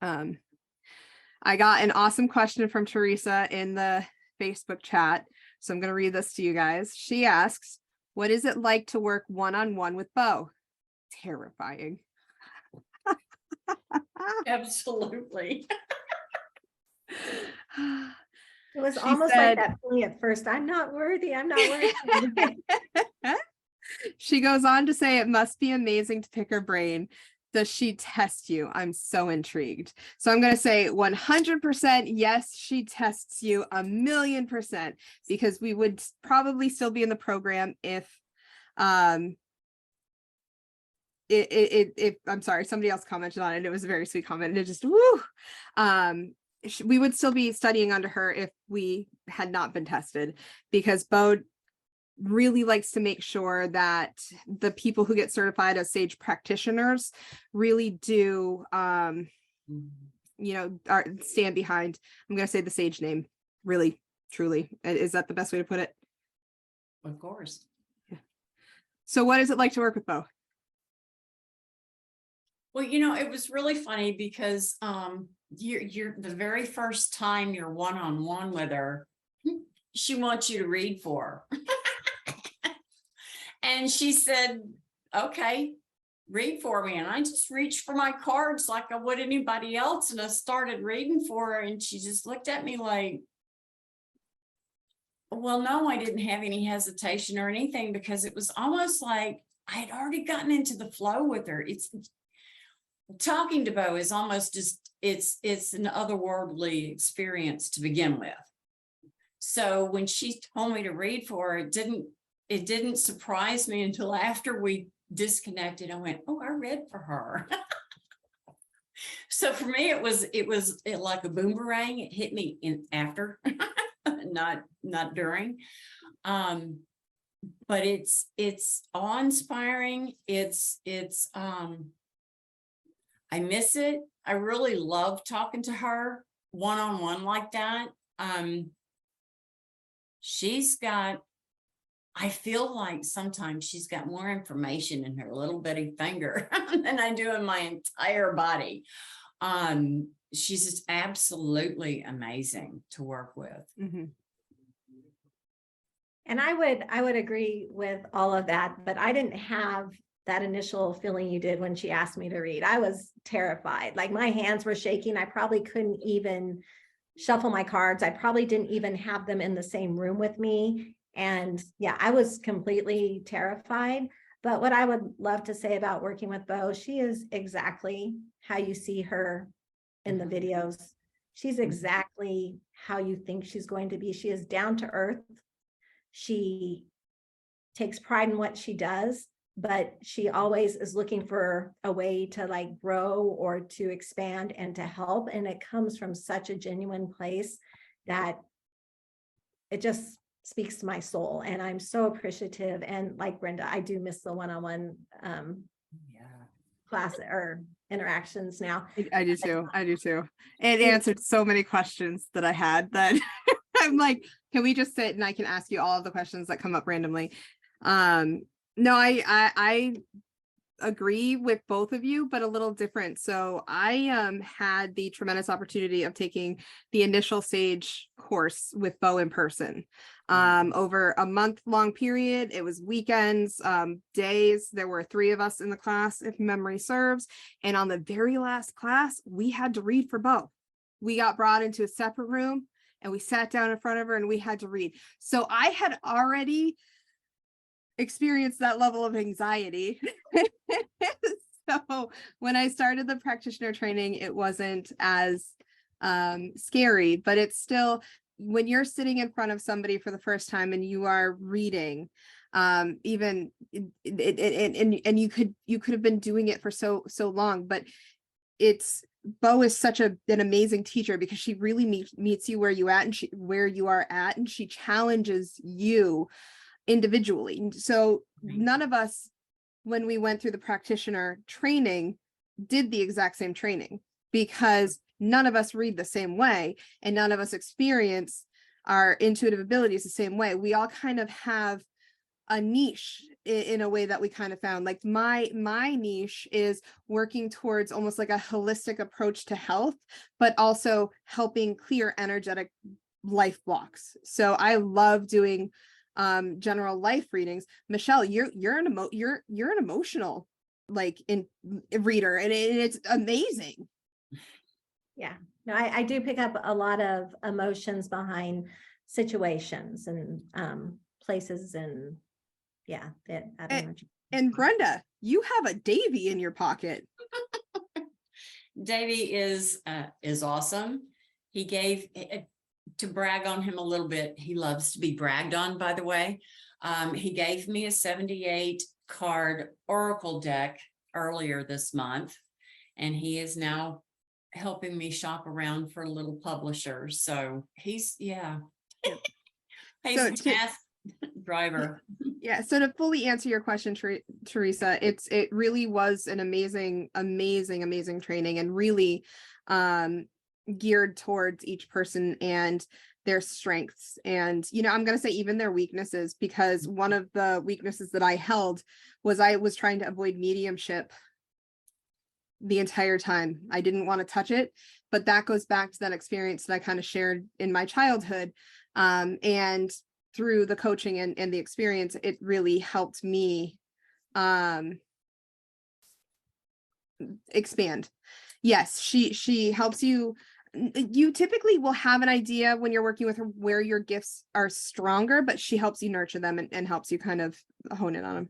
I got an awesome question from Teresa in the Facebook chat. So I'm going to read this to you guys. She asks, what is it like to work one-on-one with Beau? Terrifying. Absolutely. It was She almost said- like that feeling at first. I'm not worthy. I'm not worthy. She goes on to say it must be amazing to pick her brain. Does she test you? I'm so intrigued. So I'm going to say 100% yes, she tests you 1,000,000%, because we would probably still be in the program if if I'm sorry, somebody else commented on it. It was a very sweet comment. It just woo. We would still be studying under her if we had not been tested, because Beau really likes to make sure that the people who get certified as SAGE practitioners really do, stand behind, I'm going to say the SAGE name, really, truly. Is that the best way to put it? Of course. Yeah. So what is it like to work with Beau? Well, it was really funny because you're the very first time you're one-on-one with her, she wants you to read for her. And she said, okay, read for me. And I just reached for my cards like I would anybody else. And I started reading for her. And she just looked at me like, well, no, I didn't have any hesitation or anything, because it was almost like I had already gotten into the flow with her. It's talking to Beau is almost just, it's an otherworldly experience to begin with. So when she told me to read for her, it didn't surprise me until after we disconnected. I went, oh, I read for her. So for me, it was like a boomerang. It hit me in after, not during. But it's awe-inspiring. I miss it. I really love talking to her one-on-one like that. I feel like sometimes she's got more information in her little bitty finger than I do in my entire body. She's just absolutely amazing to work with. Mm-hmm. And I would agree with all of that, but I didn't have that initial feeling you did when she asked me to read. I was terrified. Like my hands were shaking. I probably couldn't even shuffle my cards. I probably didn't even have them in the same room with me. And yeah, I was completely terrified. But what I would love to say about working with Beau, she is exactly how you see her in the videos. She's exactly how you think she's going to be. She is down to earth. She takes pride in what she does, but she always is looking for a way to like grow or to expand and to help. And it comes from such a genuine place that it just speaks to my soul. And I'm so appreciative. And like Brenda, I do miss the one-on-one class or interactions now. I do too. I do too. It answered so many questions that I had that I'm like, can we just sit and I can ask you all of the questions that come up randomly? No, I agree with both of you, but a little different. So I had the tremendous opportunity of taking the initial SAGE course with Beau in person over a month-long period. It was weekends, days. There were 3 of us in the class, if memory serves. And on the very last class, we had to read for Beau. We got brought into a separate room and we sat down in front of her and we had to read. So I had already experienced that level of anxiety. So when I started the practitioner training, it wasn't as scary, but it's still, when you're sitting in front of somebody for the first time and you are reading, even and you could have been doing it for so long, but Beau is such an amazing teacher because she really meets you where you are at, and she challenges you individually. So none of us, when we went through the practitioner training, did the exact same training, because none of us read the same way and none of us experience our intuitive abilities the same way. We all kind of have a niche in a way that we kind of found. Like my niche is working towards almost like a holistic approach to health, but also helping clear energetic life blocks. So I love doing general life readings. Michelle, you're an emotional like in reader, and it's amazing. Yeah, no, I do pick up a lot of emotions behind situations and places, and yeah, that energy. And Brenda, you have a Davy in your pocket. Davey is awesome. He gave, to brag on him a little bit, he loves to be bragged on, by the way. He gave me a 78 card Oracle deck earlier this month, and he is now helping me shop around for little publishers. So he's, yeah. So Task driver. Yeah. So to fully answer your question, Teresa, it really was an amazing training, and really geared towards each person and their strengths. And, you know, I'm going to say even their weaknesses, because one of the weaknesses that I held was I was trying to avoid mediumship the entire time. I didn't want to touch it, but that goes back to that experience that I kind of shared in my childhood. And through the coaching and the experience, it really helped me expand. Yes, she helps you. You typically will have an idea when you're working with her where your gifts are stronger, but she helps you nurture them and helps you kind of hone in on them.